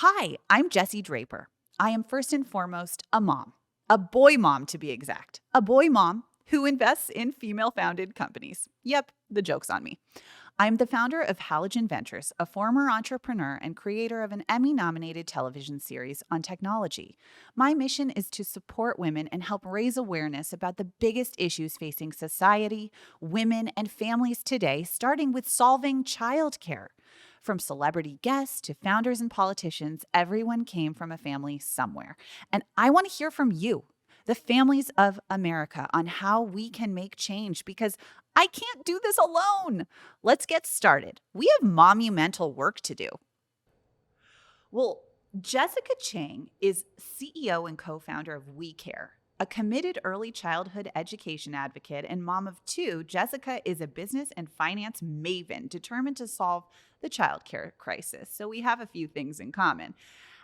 Hi, I'm Jesse Draper. I am first and foremost a mom, a boy mom to be exact, a boy mom who invests in female founded companies. Yep, the joke's on me. I'm the founder of Halogen Ventures, a former entrepreneur and creator of an Emmy nominated television series on technology. My mission is to support women and help raise awareness about the biggest issues facing society, women, and families today, starting with solving childcare. From celebrity guests to founders and politicians, everyone came from a family somewhere. And I want to hear from you, the families of America, on how we can make change because I can't do this alone. Let's get started. We have MOMumental work to do. Well, Jessica Chang is CEO and co founder of WeCare, a committed early childhood education advocate and mom of two. Jessica is a business and finance maven determined to solve the childcare crisis. So we have a few things in common.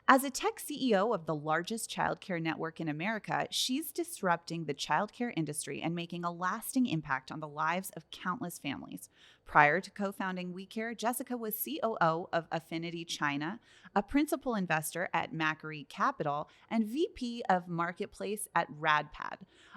As a tech CEO of the largest childcare network in America, she's disrupting the childcare industry and making a lasting impact on the lives of countless families. Prior to co-founding WeCare, Jessica was COO of Affinity China, a principal investor at Macquarie Capital, and VP of Marketplace at RadPad.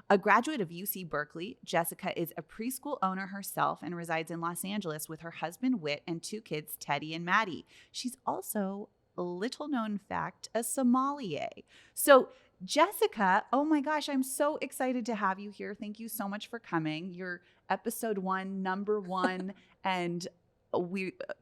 A graduate of UC Berkeley, Jessica is a preschool owner herself and resides in Los Angeles with her husband, Whit, and two kids, Teddy and Maddie. She's also, a little known fact, a sommelier. So, Jessica, oh my gosh, I'm so excited to have you here. Thank you so much for coming. You're episode one, number one. And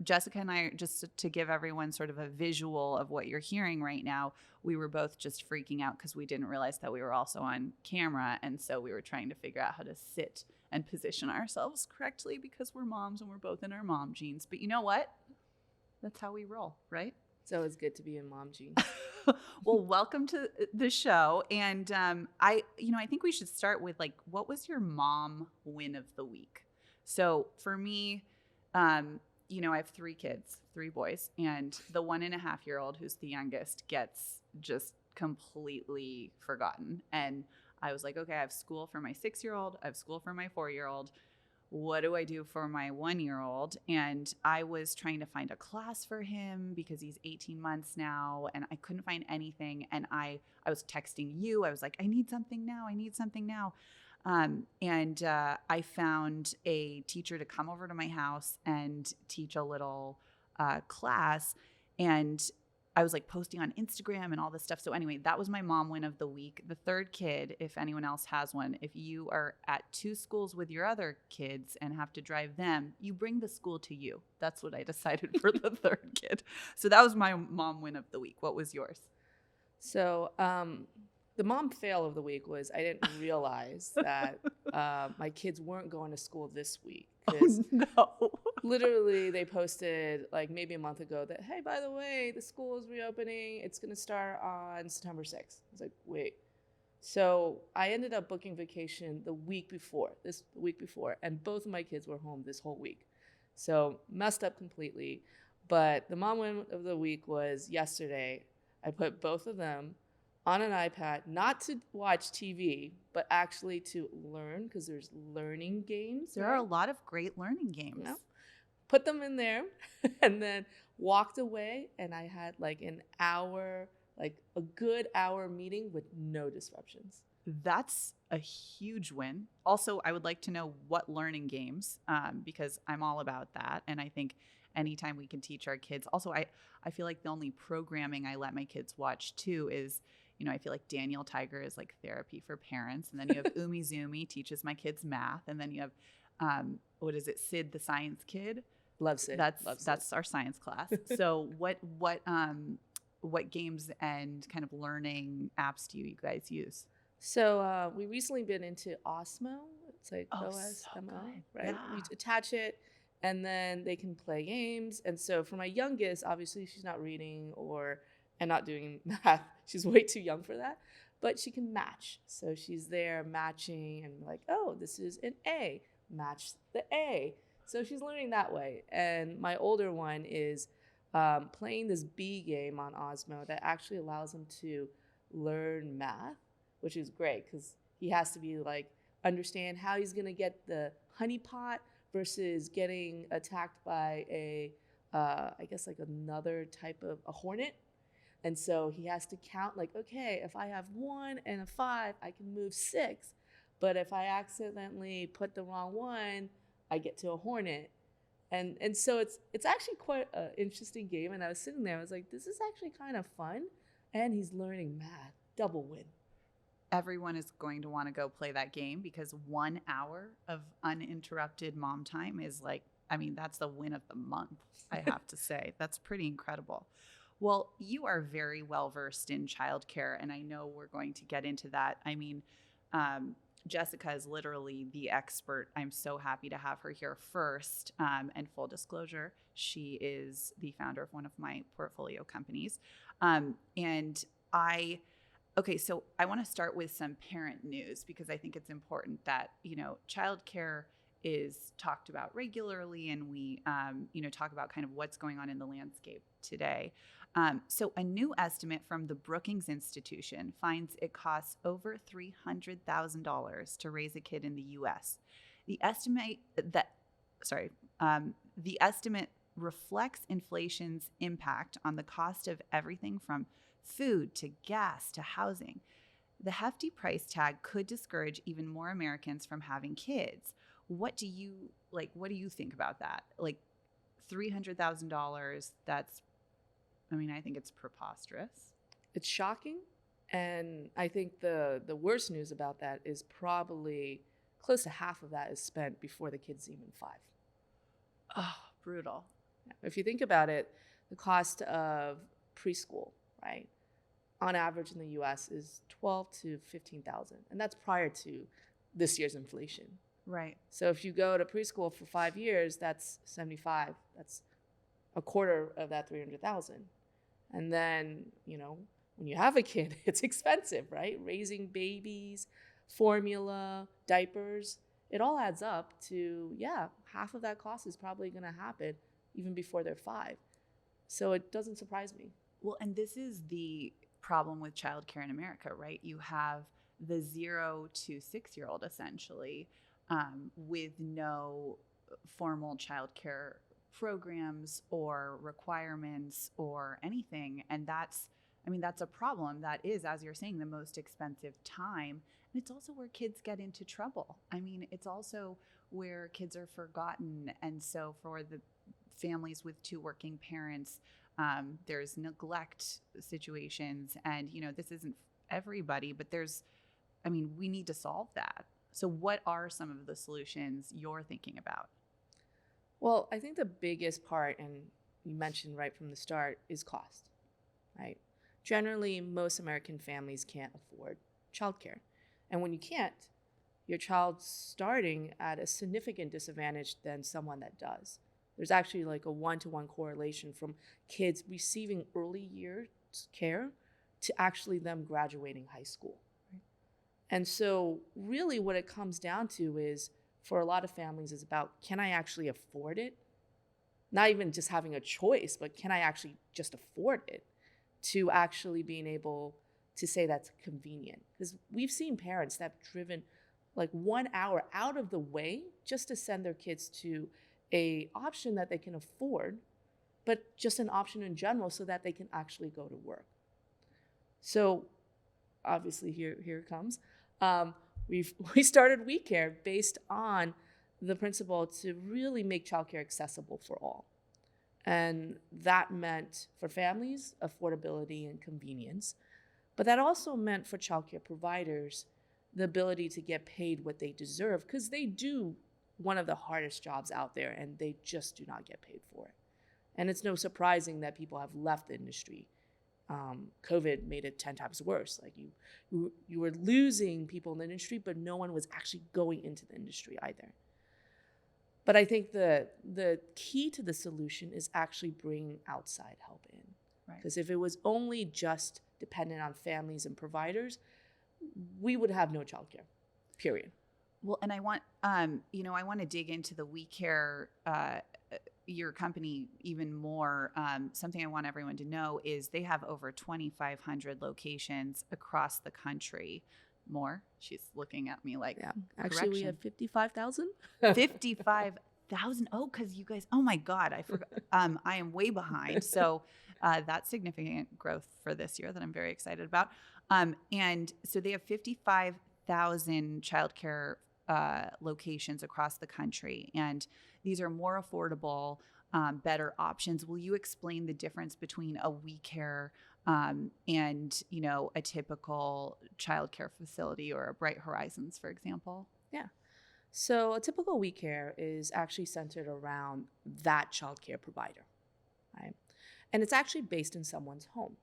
Jessica and I, just to give everyone sort of a visual of what you're hearing right now, we were both just freaking out because we didn't realize that we were also on camera. And so we were trying to figure out how to sit and position ourselves correctly because we're moms and we're both in our mom jeans. But you know what? That's how we roll, right? So it's good to be in mom jeans. Well, welcome to the show. And I think we should start with what was your mom win of the week? So for me, I have three kids, three boys, and the 1.5-year-old, who's the youngest, gets just completely forgotten. And I was like, okay, I have school for my 6-year-old, I have school for my 4-year-old. What do I do for my 1-year-old? And I was trying to find a class for him because he's 18 months now and I couldn't find anything. And I was texting you. I was like, I need something now. I need something now. I found a teacher to come over to my house and teach a little class. And I was posting on Instagram and all this stuff. So anyway, that was my mom win of the week. The third kid, if anyone else has one, if you are at two schools with your other kids and have to drive them, you bring the school to you. That's what I decided for the third kid. So that was my mom win of the week. What was yours? So the mom fail of the week was I didn't realize that my kids weren't going to school this week. Oh, no. Literally, they posted maybe a month ago that, hey, by the way, the school is reopening. It's going to start on September 6th. I was like, wait. So I ended up booking vacation the week before, and both of my kids were home this whole week. So messed up completely. But the mom win of the week was yesterday. I put both of them on an iPad, not to watch TV, but actually to learn, because there's learning games. There are a lot of great learning games. You know? Put them in there and then walked away, and I had an hour, a good hour meeting with no disruptions. That's a huge win. Also, I would like to know what learning games, because I'm all about that. And I think anytime we can teach our kids. Also, I feel like the only programming I let my kids watch too is, I feel like Daniel Tiger is therapy for parents. And then you have Umi Zumi teaches my kids math. And then you have, what is it, Sid the Science Kid? Love Sid. That's our science class. So what games and kind of learning apps do you guys use? So we recently been into Osmo. It's OSMO, so right? Yeah. We attach it, and then they can play games. And so for my youngest, obviously she's not reading and not doing math. She's way too young for that. But she can match. So she's there matching and oh, this is an A. Match the A. So she's learning that way. And my older one is playing this B game on Osmo that actually allows him to learn math, which is great because he has to be understand how he's going to get the honeypot versus getting attacked by I guess another type of a hornet. And so he has to count like, okay, if I have 1 and a 5, I can move 6. But if I accidentally put the wrong one, I get to a hornet. And so it's actually quite an interesting game. And I was sitting there, I was like, this is actually kind of fun. And he's learning math. Double win. Everyone is going to want to go play that game because 1 hour of uninterrupted mom time is like, I mean, that's the win of the month, I have to say. That's pretty incredible. Well, you are very well versed in childcare, and I know we're going to get into that. I mean, Jessica is literally the expert. I'm so happy to have her here first. And full disclosure, she is the founder of one of my portfolio companies. Okay, so I want to start with some parent news because I think it's important that, childcare is talked about regularly, and we, talk about kind of what's going on in the landscape today. So a new estimate from the Brookings Institution finds it costs over $300,000 to raise a kid in the U.S. The estimate reflects inflation's impact on the cost of everything from food to gas to housing. The hefty price tag could discourage even more Americans from having kids. What do you think about that? Like $300,000, I think it's preposterous. It's shocking. And I think the worst news about that is probably close to half of that is spent before the kid's even 5. Oh, brutal. If you think about it, the cost of preschool, right, on average in the U.S. is $12,000 to $15,000, and that's prior to this year's inflation. Right. So if you go to preschool for 5 years, that's $75,000. That's a quarter of that $300,000. And then, when you have a kid, it's expensive, right? Raising babies, formula, diapers, it all adds up to, half of that cost is probably going to happen even before they're 5. So it doesn't surprise me. Well, and this is the problem with childcare in America, right? You have the 0 to 6-year-old essentially with no formal childcare programs or requirements or anything. And that's a problem. That is, as you're saying, the most expensive time. And it's also where kids get into trouble. It's also where kids are forgotten. And so for the families with 2 working parents, there's neglect situations. And, this isn't everybody, but we need to solve that. So what are some of the solutions you're thinking about? Well, I think the biggest part, and you mentioned right from the start, is cost, right? Generally, most American families can't afford childcare. And when you can't, your child's starting at a significant disadvantage than someone that does. There's actually like a 1-to-1 correlation from kids receiving early years care to actually them graduating high school. Right? And so really what it comes down to is, for a lot of families, is about, can I actually afford it? Not even just having a choice, but can I actually just afford it, to actually being able to say that's convenient? Because we've seen parents that have driven like 1 hour out of the way just to send their kids to a option that they can afford, but just an option in general so that they can actually go to work. So obviously here it comes. We started We Care based on the principle to really make childcare accessible for all. And that meant for families, affordability and convenience. But that also meant for childcare providers the ability to get paid what they deserve, because they do one of the hardest jobs out there and they just do not get paid for it. And it's no surprising that people have left the industry. COVID made it 10 times worse. Like you were losing people in the industry, but no one was actually going into the industry either. But I think the key to the solution is actually bringing outside help in. Because if it was only just dependent on families and providers, we would have no childcare, period. Well, and I want, I want to dig into the We Care, your company even more. Something I want everyone to know is they have over 2,500 locations across the country. More? She's looking at me like, yeah. Actually, we have 55,000. 55,000 55,000. Oh, because you guys, oh my God, I forgot. I am way behind. So that's significant growth for this year that I'm very excited about. And so they have 55,000 childcare locations across the country. And these are more affordable, better options. Will you explain the difference between a We Care and, you know, a typical childcare facility or a Bright Horizons, for example? Yeah. So a typical We Care is actually centered around that childcare provider, right? And it's actually based in someone's home.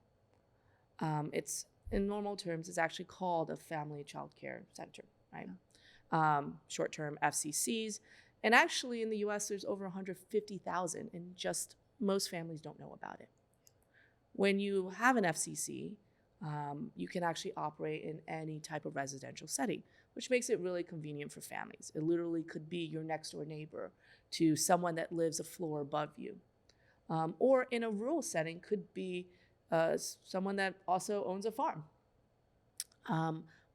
It's in normal terms, it's actually called a family childcare center, right? Short-term FCCs. And actually in the US, there's over 150,000 and just most families don't know about it. When you have an FCC, you can actually operate in any type of residential setting, which makes it really convenient for families. It literally could be your next door neighbor to someone that lives a floor above you. Or in a rural setting, could be someone that also owns a farm.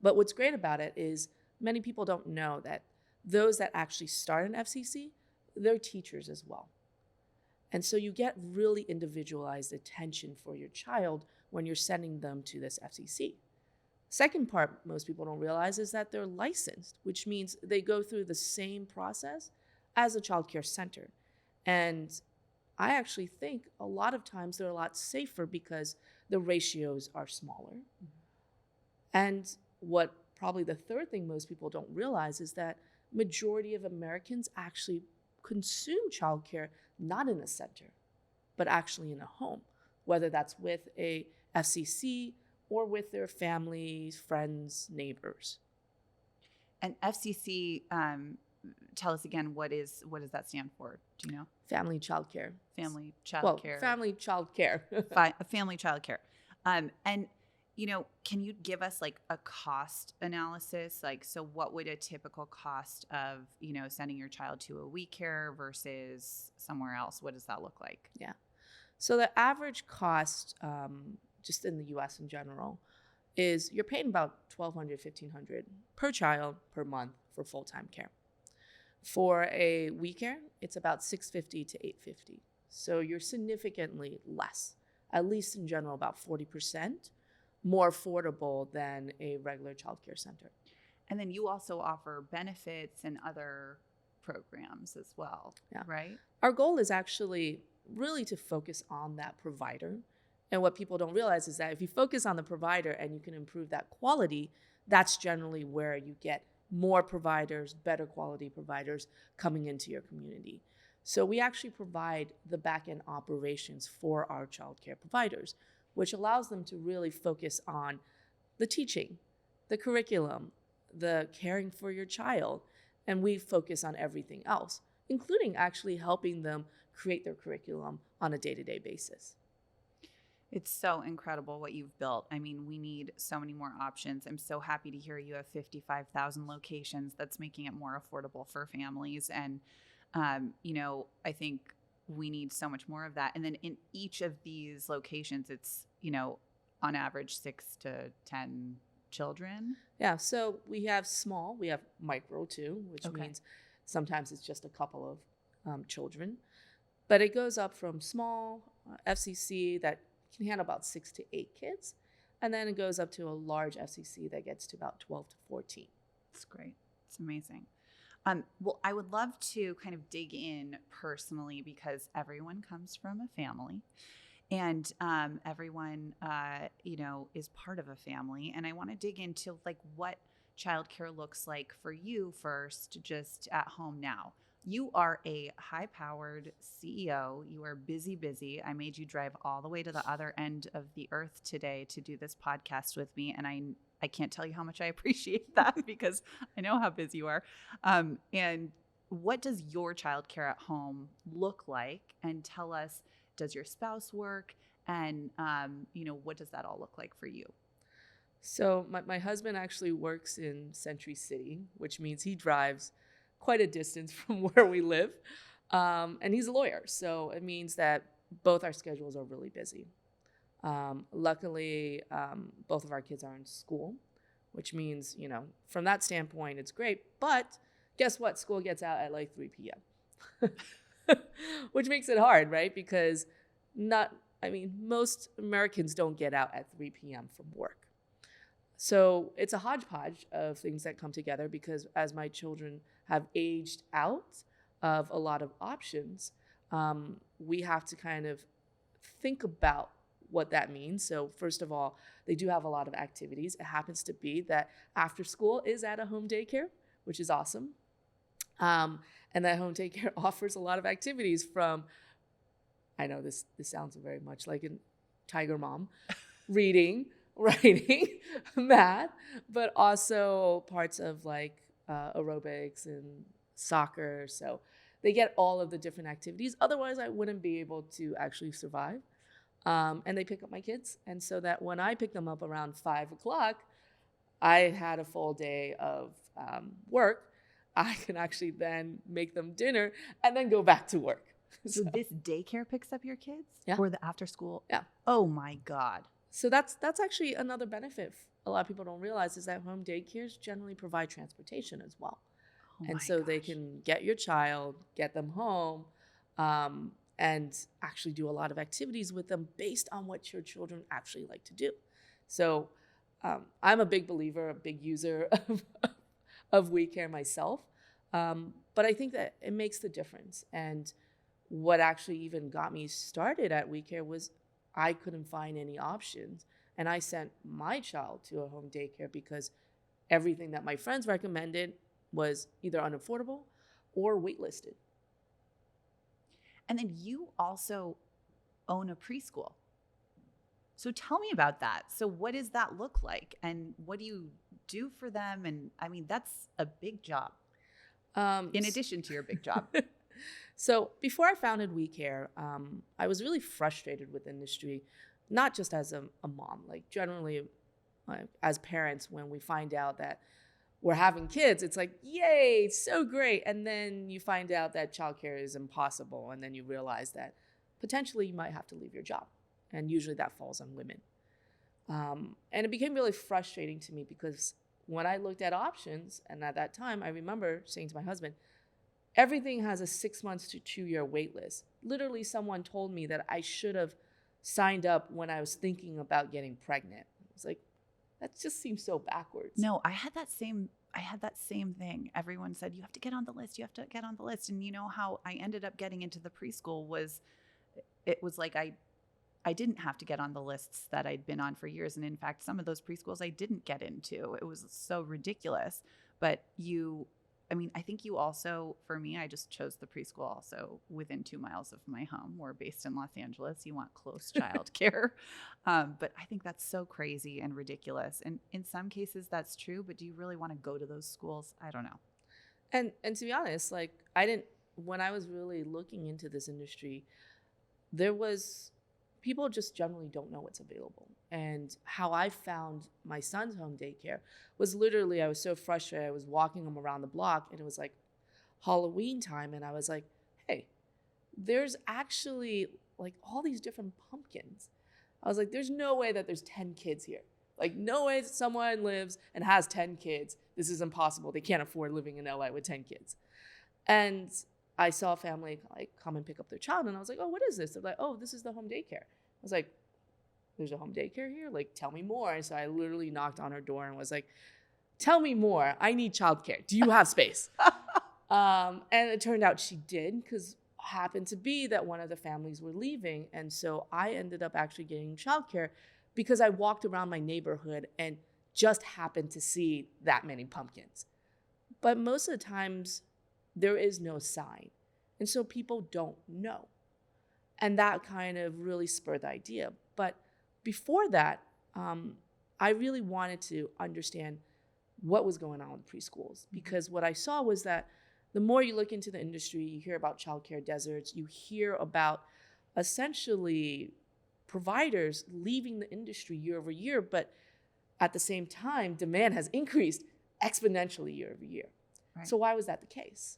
But what's great about it is many people don't know that those that actually start an FCC, they're teachers as well. And so you get really individualized attention for your child when you're sending them to this FCC. Second part most people don't realize is that they're licensed, which means they go through the same process as a childcare center. And I actually think a lot of times they're a lot safer because the ratios are smaller. Mm-hmm. And what probably the third thing most people don't realize is that majority of Americans actually consume childcare not in a center, but actually in a home, whether that's with a FCC or with their families, friends, neighbors. And FCC, tell us again, what does that stand for? Do you know? Family childcare. Family childcare. Well, family childcare. Family childcare. And you know, can you give us like a cost analysis? Like, so what would a typical cost of, you know, sending your child to a We Care versus somewhere else? What does that look like? Yeah. So the average cost, just in the US in general, is you're paying about $1,200, $1,500 per child per month for full-time care. For a We Care, it's about $650 to $850. So you're significantly less, at least in general, about 40% more affordable than a regular childcare center. And then you also offer benefits and other programs as well, right? Our goal is actually really to focus on that provider. And what people don't realize is that if you focus on the provider and you can improve that quality, that's generally where you get more providers, better quality providers coming into your community. So we actually provide the back-end operations for our childcare providers, which allows them to really focus on the teaching, the curriculum, the caring for your child, and we focus on everything else, including actually helping them create their curriculum on a day-to-day basis. It's so incredible what you've built. I mean, we need so many more options. I'm so happy to hear you have 55,000 locations. That's making it more affordable for families. And, you know, I think we need so much more of that. And then in each of these locations, it's, you know, on average 6 to 10 children. Yeah. So we have small, we have micro too, which means sometimes it's just a couple of children. But it goes up from small FCC that can handle about 6 to 8 kids. And then it goes up to a large FCC that gets to about 12 to 14. That's great. It's amazing. Well, I would love to kind of dig in personally because everyone comes from a family and everyone, you know, is part of a family. And I want to dig into like what childcare looks like for you first, just at home now. You are a high-powered CEO. You are busy. I made you drive all the way to the other end of the earth today to do this podcast with me. And I can't tell you how much I appreciate that because I know how busy you are. And what does your childcare at home look like? And tell us, does your spouse work? And, you know, what does that all look like for you? So my husband actually works in Century City, which means he drives quite a distance from where we live. And he's a lawyer. So it means that both our schedules are really busy. Luckily, both of our kids are in school, which means, you know, from that standpoint, it's great. But guess what? School gets out at like 3 p.m. which makes it hard, right? Because most Americans don't get out at 3 p.m. from work. So it's a hodgepodge of things that come together because as my children have aged out of a lot of options, we have to kind of think about what that means. So first of all, they do have a lot of activities. It happens to be that after school is at a home daycare, which is awesome. And that home daycare offers a lot of activities from, I know this sounds very much like a tiger mom, reading, writing, math, but also parts of like aerobics and soccer. So they get all of the different activities. Otherwise, I wouldn't be able to actually survive. And they pick up my kids. And so that when I pick them up around 5 o'clock, I had a full day of work. I can actually then make them dinner and then go back to work. So this daycare picks up your kids? Yeah. Or the after school? Yeah. Oh my God. So that's actually another benefit a lot of people don't realize is that home daycares generally provide transportation as well. Oh and my so they gosh. can get your child, get them home, and actually do a lot of activities with them based on what your children actually like to do. So I'm a big believer, a big user of We Care myself. But I think that it makes the difference. And what actually even got me started at We Care was I couldn't find any options. And I sent my child to a home daycare because everything that my friends recommended was either unaffordable or waitlisted. And then you also own a preschool. So tell me about that. So what does that look like? And what do you do for them? And I mean, that's a big job in addition to your big job. So before I founded We Care, I was really frustrated with the industry, not just as a mom, like generally as parents, when we find out that we're having kids, it's like, yay, so great. And then you find out that childcare is impossible. And then you realize that potentially you might have to leave your job. And usually that falls on women. And it became really frustrating to me because when I looked at options, and at that time, I remember saying to my husband, everything has a 6 months to 2 year wait list. Literally, someone told me that I should have signed up when I was thinking about getting pregnant. I was like, that just seems so backwards. No, I had that same thing. Everyone said, you have to get on the list. You have to get on the list. And you know how I ended up getting into the preschool was, it was like I didn't have to get on the lists that I'd been on for years. And in fact, some of those preschools I didn't get into. It was so ridiculous. But I think you also, for me, I just chose the preschool also within 2 miles of my home. We're based in Los Angeles. You want close childcare. But I think that's so crazy and ridiculous. And in some cases that's true, but do you really want to go to those schools? I don't know. And to be honest, like when I was really looking into this industry, people just generally don't know what's available. And how I found my son's home daycare was literally, I was so frustrated. I was walking him around the block and it was like Halloween time. And I was like, hey, there's actually like all these different pumpkins. I was like, there's no way that there's 10 kids here. Like no way that someone lives and has 10 kids. This is impossible. They can't afford living in LA with 10 kids. And I saw a family like come and pick up their child. And I was like, oh, what is this? They're like, oh, this is the home daycare. I was like, there's a home daycare here? Like, tell me more. And so I literally knocked on her door and was like, tell me more. I need childcare. Do you have space? And it turned out she did, because happened to be that one of the families were leaving. And so I ended up actually getting childcare because I walked around my neighborhood and just happened to see that many pumpkins. But most of the times there is no sign. And so people don't know. And that kind of really spurred the idea. But before that, I really wanted to understand what was going on with preschools, because what I saw was that the more you look into the industry, you hear about childcare deserts, you hear about essentially providers leaving the industry year over year, but at the same time, demand has increased exponentially year over year. Right. So why was that the case?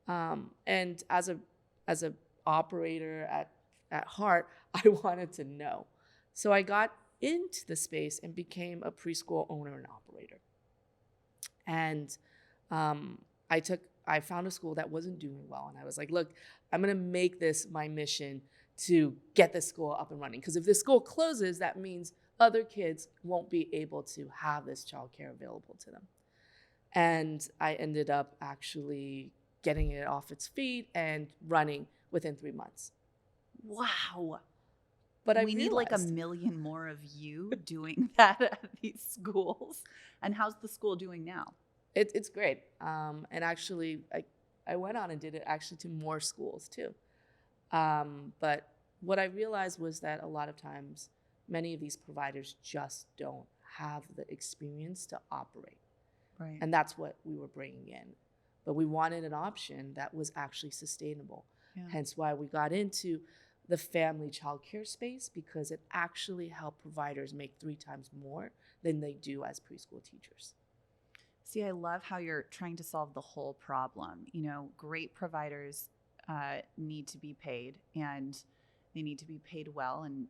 And as a operator at heart, I wanted to know. So I got into the space and became a preschool owner and operator. And I took I found a school that wasn't doing well. And I was like, look, I'm going to make this my mission to get this school up and running. Because if this school closes, that means other kids won't be able to have this childcare available to them. And I ended up actually getting it off its feet and running within 3 months. Wow. But we need like 1 million more of you doing that at these schools. And how's the school doing now? It's great. And actually, I went on and did it actually to more schools too. But what I realized was that a lot of times, many of these providers just don't have the experience to operate. Right. And that's what we were bringing in. But we wanted an option that was actually sustainable. Yeah. Hence why we got into the family childcare space, because it actually helped providers make 3 times more than they do as preschool teachers. See, I love how you're trying to solve the whole problem. You know, great providers need to be paid, and they need to be paid well. And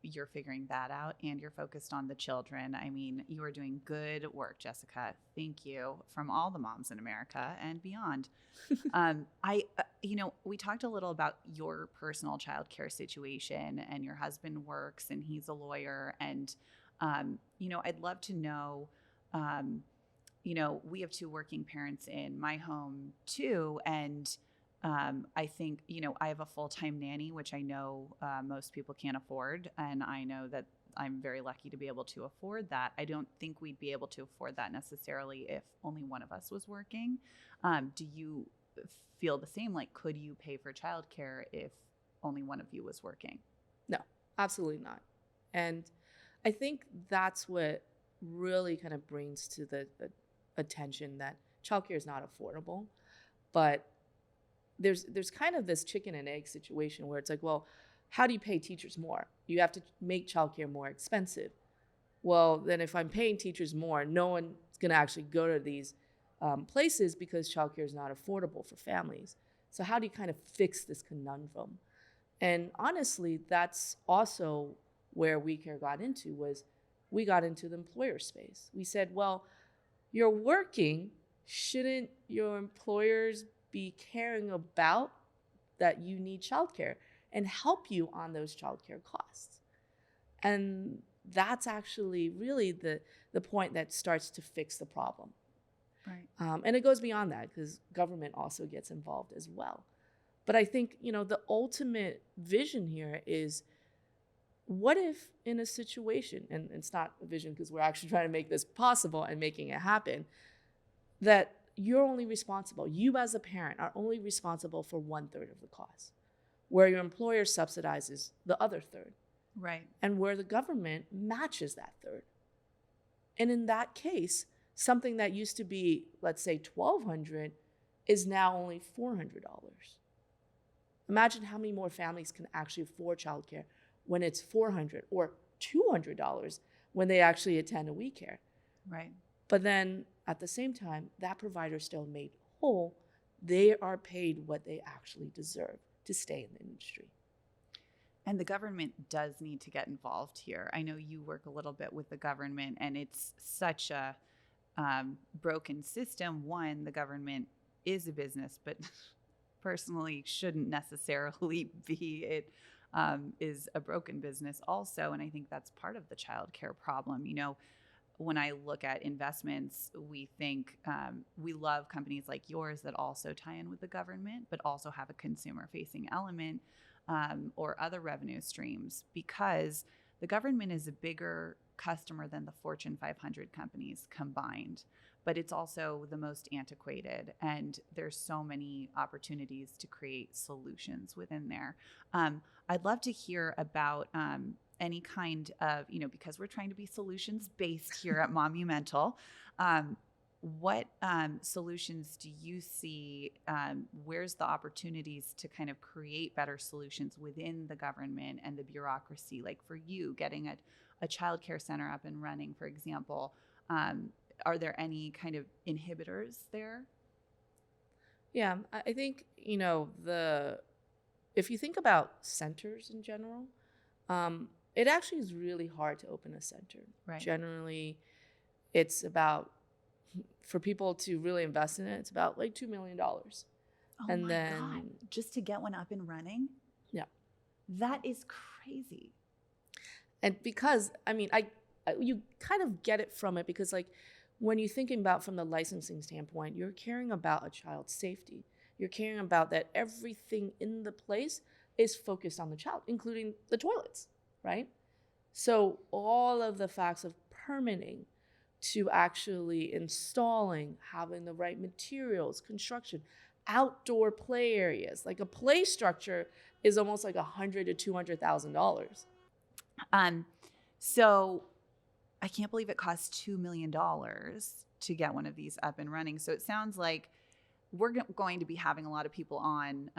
you're figuring that out, and you're focused on the children. I mean, you are doing good work, Jessica. Thank you from all the moms in America and beyond. We talked a little about your personal childcare situation, and your husband works and he's a lawyer. And, I'd love to know, we have 2 working parents in my home too. And I think, I have a full-time nanny, which I know most people can't afford. And I know that I'm very lucky to be able to afford that. I don't think we'd be able to afford that necessarily if only one of us was working. Do you feel the same? Like, could you pay for childcare if only one of you was working? No, absolutely not. And I think that's what really kind of brings to the attention that childcare is not affordable. But there's kind of this chicken and egg situation where it's like, well, how do you pay teachers more? You have to make childcare more expensive. Well, then if I'm paying teachers more, no one's going to actually go to these places because childcare is not affordable for families. So how do you kind of fix this conundrum? And honestly, that's also where WeCare got into, was we got into the employer space. We said, well, you're working, shouldn't your employers be caring about that you need childcare and help you on those childcare costs? And that's actually really the point that starts to fix the problem. Right. And it goes beyond that, because government also gets involved as well. But I think, the ultimate vision here is, what if in a situation, and it's not a vision because we're actually trying to make this possible and making it happen, that you're only responsible, you as a parent are only responsible for 1/3 of the cost, where your employer subsidizes the other third. Right. And where the government matches that third. And in that case, something that used to be, let's say, $1,200 is now only $400. Imagine how many more families can actually afford childcare when it's $400 or $200 when they actually attend a WeCare. Right. But then at the same time, that provider is still made whole. They are paid what they actually deserve to stay in the industry. And the government does need to get involved here. I know you work a little bit with the government, and it's such a broken system. One, the government is a business, but personally shouldn't necessarily be. It is a broken business also. And I think that's part of the childcare problem. When I look at investments, we think we love companies like yours that also tie in with the government, but also have a consumer-facing element or other revenue streams, because the government is a bigger customer than the Fortune 500 companies combined, but it's also the most antiquated, and there's so many opportunities to create solutions within there. I'd love to hear about any kind of, because we're trying to be solutions based here at MOMumental. What solutions do you see? Where's the opportunities to kind of create better solutions within the government and the bureaucracy? Like for you, getting a childcare center up and running, for example, are there any kind of inhibitors there? Yeah, I think, if you think about centers in general, it actually is really hard to open a center. Right. Generally, it's about for people to really invest in it, it's about like $2 million. Oh And my then, God. Just to get one up and running? yeah. That is crazy. And because, I mean, you kind of get it from it because, like, when you're thinking about from the licensing standpoint, you're caring about a child's safety. You're caring about that everything in the place is focused on the child, including the toilets, right? So all of the facts of permitting to actually installing, having the right materials, construction, outdoor play areas, like a play structure is almost like $100,000 to $200,000. So I can't believe it costs $2 million to get one of these up and running. So it sounds like we're going to be having a lot of people on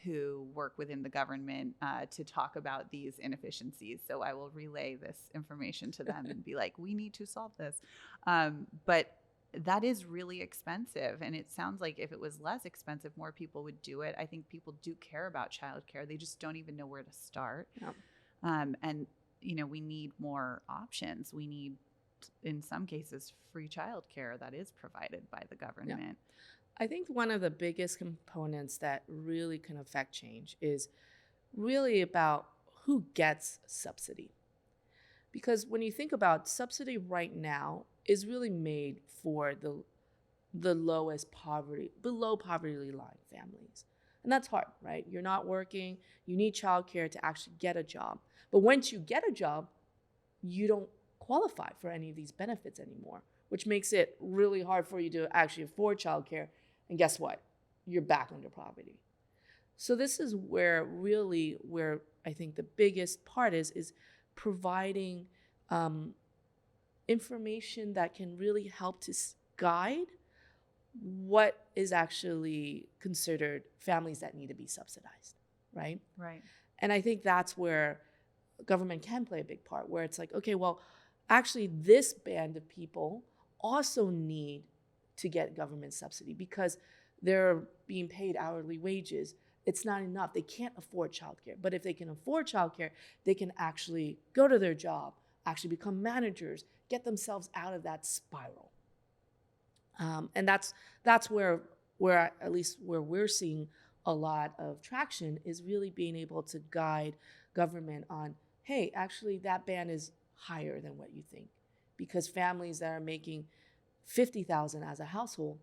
who work within the government to talk about these inefficiencies. So I will relay this information to them and be like, we need to solve this. But that is really expensive. And it sounds like if it was less expensive, more people would do it. I think people do care about childcare. They just don't even know where to start. Yeah. And, we need more options. We need, in some cases, free childcare that is provided by the government. Yeah. I think one of the biggest components that really can affect change is really about who gets subsidy. Because when you think about subsidy right now is really made for the lowest poverty, below poverty line families. And that's hard, right? You're not working, you need childcare to actually get a job. But once you get a job, you don't qualify for any of these benefits anymore, which makes it really hard for you to actually afford childcare. And guess what? You're back under poverty. So this is where I think the biggest part is providing information that can really help to guide what is actually considered families that need to be subsidized, right? Right. And I think that's where government can play a big part, where it's like, okay, well, actually this band of people also need to get government subsidy because they're being paid hourly wages. It's not enough. They can't afford childcare. But if they can afford childcare, they can actually go to their job, actually become managers, get themselves out of that spiral. And that's where at least where we're seeing a lot of traction is really being able to guide government on, hey, actually that band is higher than what you think, because families that are making $50,000 as a household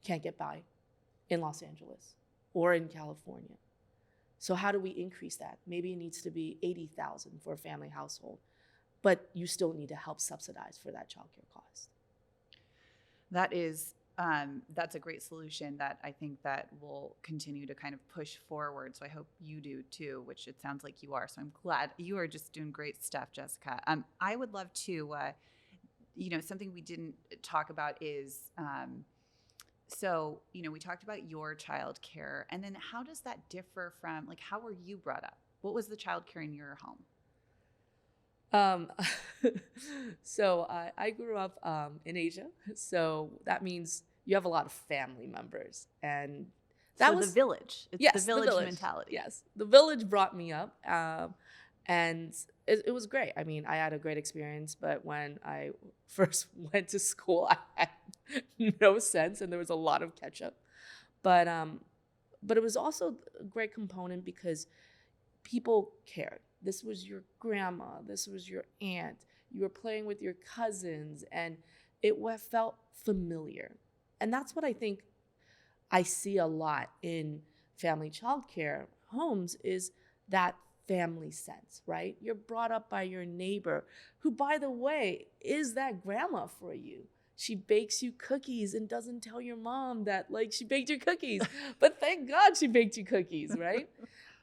can't get by in Los Angeles or in California. So how do we increase that? Maybe it needs to be $80,000 for a family household, but you still need to help subsidize for that childcare cost. That's a great solution that I think that will continue to kind of push forward. So I hope you do too, which it sounds like you are. So I'm glad you are just doing great stuff, Jessica. I would love to, something we didn't talk about is, we talked about your child care, and then how does that differ from, like, how were you brought up? What was the child care in your home? So I grew up in Asia, so that means you have a lot of family members, and that was the village. It's the village mentality. Yes, the village brought me up, and it was great. I mean, I had a great experience, but when I first went to school, I had no sense, and there was a lot of catch up. But it was also a great component because people cared. This was your grandma. This was your aunt. You were playing with your cousins, and it felt familiar. And that's what I think I see a lot in family childcare homes is that family sense, right? You're brought up by your neighbor, who, by the way, is that grandma for you. She bakes you cookies and doesn't tell your mom that, like, she baked your cookies. But thank God she baked you cookies, right?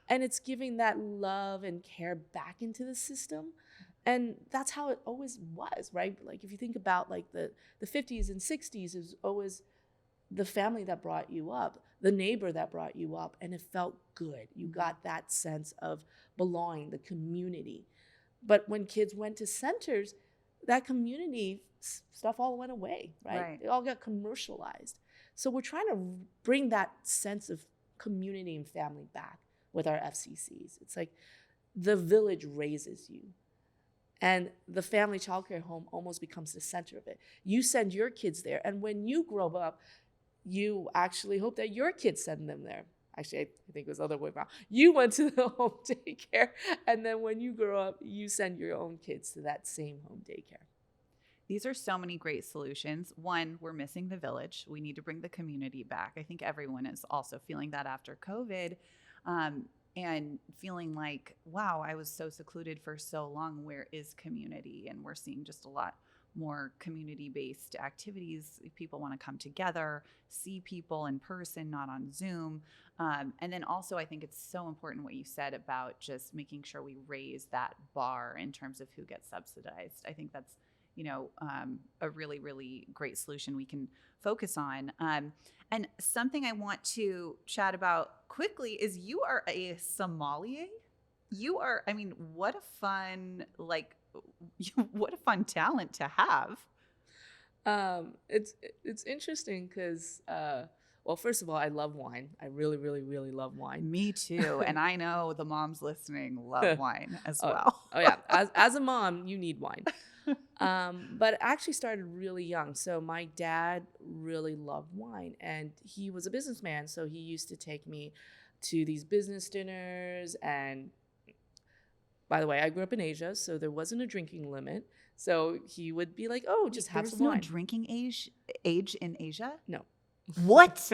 And it's giving that love and care back into the system. And that's how it always was, right? Like, if you think about, like, the 50s and 60s, is always the family that brought you up, the neighbor that brought you up, and it felt good. You got that sense of belonging, the community. But when kids went to centers, that community stuff all went away, right? It all got commercialized. So we're trying to bring that sense of community and family back with our FCCs. It's like the village raises you. And the family childcare home almost becomes the center of it. You send your kids there, and when you grow up, you actually hope that your kids send them there. Actually, I think it was the other way around. You went to the home daycare, and then when you grow up, you send your own kids to that same home daycare. These are so many great solutions. One, we're missing the village. We need to bring the community back. I think everyone is also feeling that after COVID, and feeling like, wow, I was so secluded for so long. Where is community? And we're seeing just a lot more community-based activities. People want to come together, see people in person, not on Zoom. And then also, I think it's so important what you said about just making sure we raise that bar in terms of who gets subsidized. I think that's a really, really great solution we can focus on. And something I want to chat about quickly is you are a sommelier. You are, I mean, what a fun talent to have. It's interesting because, well, first of all, I love wine. I really, really, really love wine. Me too. And I know the moms listening love wine as well. Oh yeah. As a mom, you need wine. But it actually started really young. So my dad really loved wine, and he was a businessman. So he used to take me to these business dinners. And by the way, I grew up in Asia, so there wasn't a drinking limit. So he would be like, "Oh, just have some wine." There's no drinking age in Asia? No. What?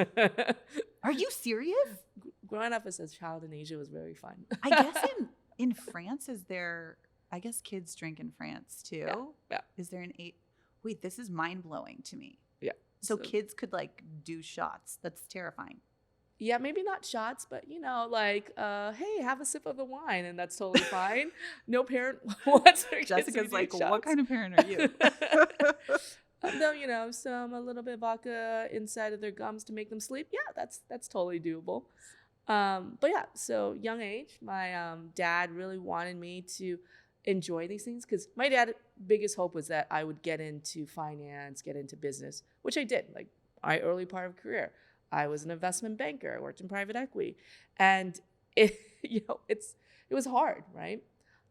Are you serious? Growing up as a child in Asia was very fun. I guess in France, I guess kids drink in France too. Yeah. Is there an 8? Wait, this is mind blowing to me. Yeah. So kids could like do shots. That's terrifying. Yeah, maybe not shots, but hey, have a sip of the wine, and that's totally fine. No parent wants their kids to Jessica's be like, doing what shots. kind of parent are you? No, a little bit of vodka inside of their gums to make them sleep. Yeah, that's totally doable. But yeah, so young age, my dad really wanted me to enjoy these things because my dad's biggest hope was that I would get into finance, get into business, which I did. Like my early part of career, I was an investment banker, I worked in private equity, and it was hard, right?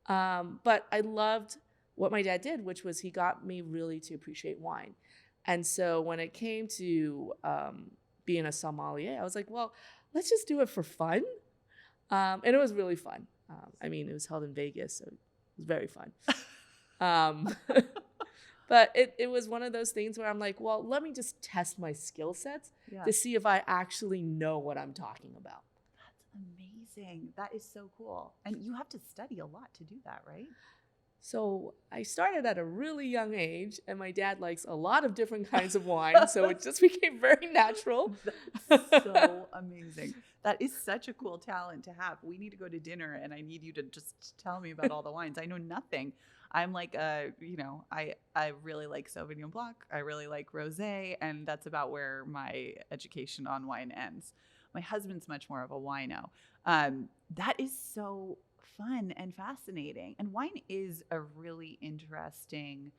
But I loved what my dad did, which was he got me really to appreciate wine. And so when it came to being a sommelier, I was like, well, let's just do it for fun. And it was really fun. It was held in Vegas, so it was very fun. But it was one of those things where I'm like, well, let me just test my skill sets to see if I actually know what I'm talking about. That's amazing. That is so cool. And you have to study a lot to do that, right? So I started at a really young age, and my dad likes a lot of different kinds of wine, so it just became very natural. That's so amazing. That is such a cool talent to have. We need to go to dinner, and I need you to just tell me about all the wines. I know nothing. I'm like, I really like Sauvignon Blanc. I really like Rosé, and that's about where my education on wine ends. My husband's much more of a wino. That is so fun and fascinating. And wine is a really interesting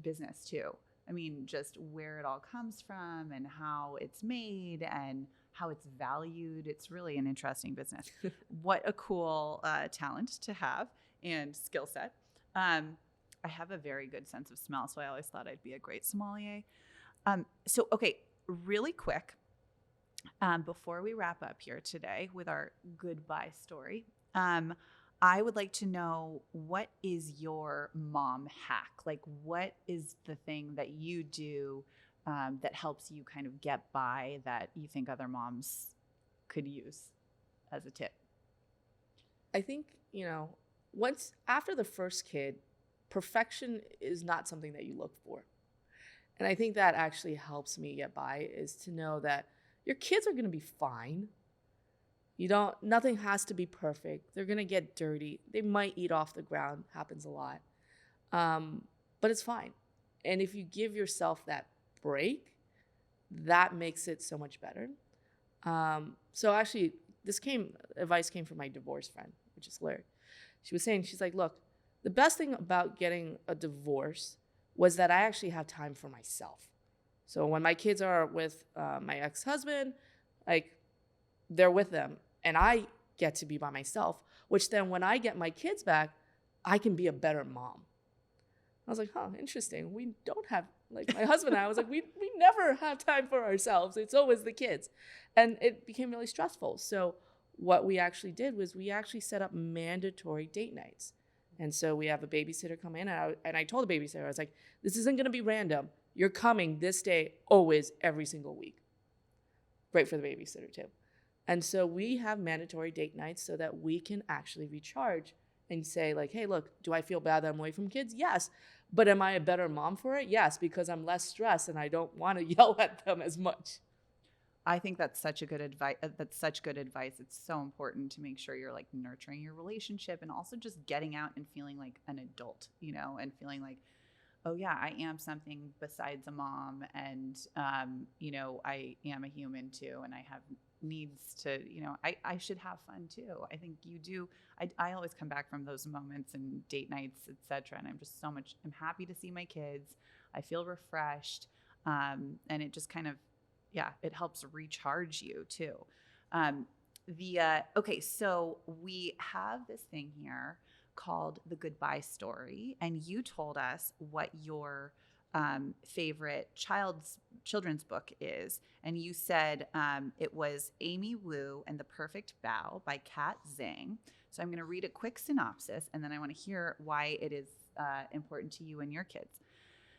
business too. I mean, just where it all comes from and how it's made and how it's valued. It's really an interesting business. What a cool talent to have and skill set. I have a very good sense of smell, so I always thought I'd be a great sommelier. Okay, really quick, before we wrap up here today with our goodbye story, I would like to know, what is your mom hack? Like, what is the thing that you do that helps you kind of get by that you think other moms could use as a tip? I think, once after the first kid, perfection is not something that you look for. And I think that actually helps me get by, is to know that your kids are going to be fine. Nothing has to be perfect. They're going to get dirty. They might eat off the ground. Happens a lot. But it's fine. And if you give yourself that break, that makes it so much better. So actually, advice came from my divorce friend, which is hilarious. She was saying, she's like, look, the best thing about getting a divorce was that I actually have time for myself. So when my kids are with my ex-husband, like, they're with them, and I get to be by myself, which then when I get my kids back, I can be a better mom. I was like, huh, interesting. We don't have, like, my husband and I was like, we never have time for ourselves. It's always the kids. And it became really stressful. So what we actually did was we actually set up mandatory date nights. And so we have a babysitter come in, and I told the babysitter, I was like, this isn't going to be random. You're coming this day, always, every single week. Great for the babysitter too. And so we have mandatory date nights so that we can actually recharge and say, like, hey, look, do I feel bad that I'm away from kids? Yes. But am I a better mom for it? Yes, because I'm less stressed and I don't want to yell at them as much. I think that's such a good advice. That's such good advice. It's so important to make sure you're like nurturing your relationship and also just getting out and feeling like an adult, you know, and feeling like, oh yeah, I am something besides a mom, and you know, I am a human too, and I have needs to, you know, I should have fun too. I think you do. I always come back from those moments and date nights, etc., and I'm happy to see my kids. I feel refreshed, and it just kind of, yeah, it helps recharge you too. Okay, so we have this thing here called the goodbye story, and you told us what your favorite children's book is, and you said it was Amy Wu and the Perfect Bow by Kat Zing. So I'm going to read a quick synopsis, and then I want to hear why it is important to you and your kids.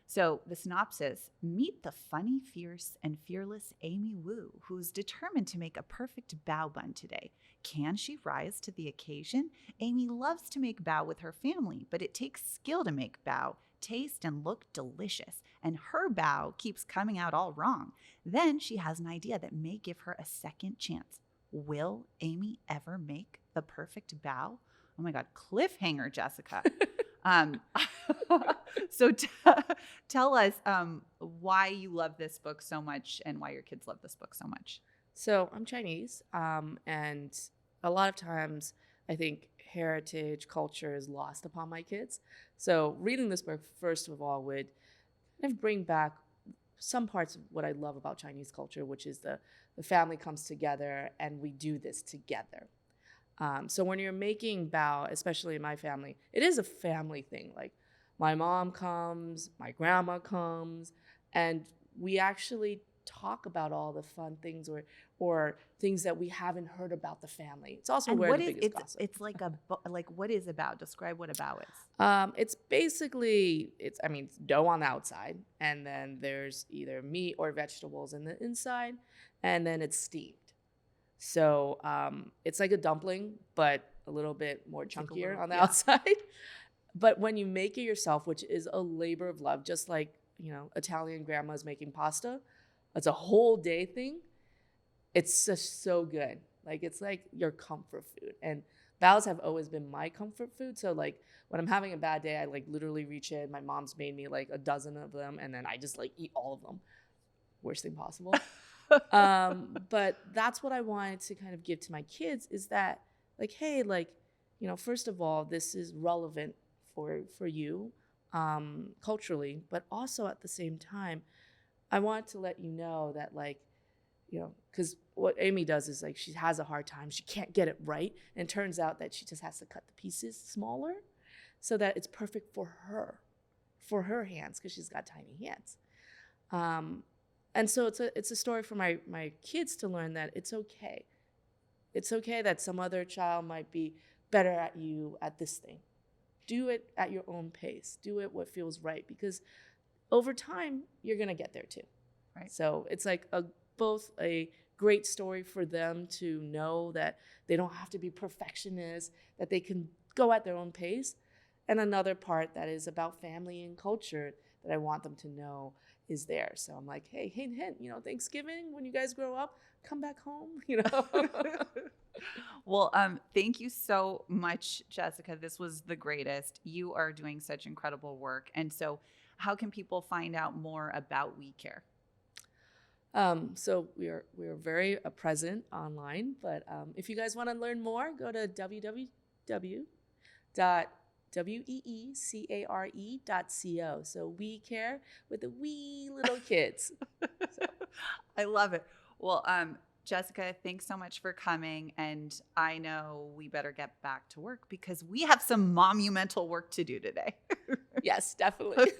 So the synopsis: meet the funny, fierce, and fearless Amy Wu, who's determined to make a perfect bao bun today. Can she rise to the occasion? Amy loves to make bao with her family, but it takes skill to make bao taste and look delicious, and her bao keeps coming out all wrong. Then she has an idea that may give her a second chance. Will Amy ever make the perfect bao? Oh my God, cliffhanger, Jessica. So tell us why you love this book so much and why your kids love this book so much. So I'm Chinese, and a lot of times I think heritage culture is lost upon my kids. So reading this book, first of all, would kind of bring back some parts of what I love about Chinese culture, which is the family comes together and we do this together. So when you're making bao, especially in my family, it is a family thing. Like my mom comes, my grandma comes, and we actually talk about all the fun things or things that we haven't heard about the family. It's also And where what the is biggest gossip. it's like what is a bao? Describe what a bao is. It's basically it's dough on the outside, and then there's either meat or vegetables in the inside, and then it's steamed. So it's like a dumpling, but a little bit more chunkier on the outside. But when you make it yourself, which is a labor of love, just like, you know, Italian grandmas making pasta, it's a whole day thing. It's just so good. Like, it's like your comfort food. And baos have always been my comfort food. So like when I'm having a bad day, I like literally reach in. My mom's made me like a dozen of them, and then I just like eat all of them. Worst thing possible. But that's what I wanted to kind of give to my kids, is that like, hey, like, you know, first of all, this is relevant for you culturally, but also at the same time, I want to let you know that, like, you know, because what Amy does is like she has a hard time. She can't get it right. And it turns out that she just has to cut the pieces smaller so that it's perfect for her hands, because she's got tiny hands. And so it's a story for my kids to learn that it's okay. It's okay that some other child might be better at you at this thing. Do it at your own pace. Do it what feels right, because over time, you're going to get there too. Right. So it's like both a great story for them to know that they don't have to be perfectionists, that they can go at their own pace. And another part that is about family and culture that I want them to know is there. So I'm like, hey, hint, hint, you know, Thanksgiving, when you guys grow up, come back home, you know. Well, thank you so much, Jessica. This was the greatest. You are doing such incredible work. And so how can people find out more about We Care? So we are very present online, but if you guys want to learn more, go to www.weecare.co. So we care with the wee little kids. So. I love it. Well, Jessica, thanks so much for coming. And I know we better get back to work because we have some MOMumental work to do today. Yes, definitely.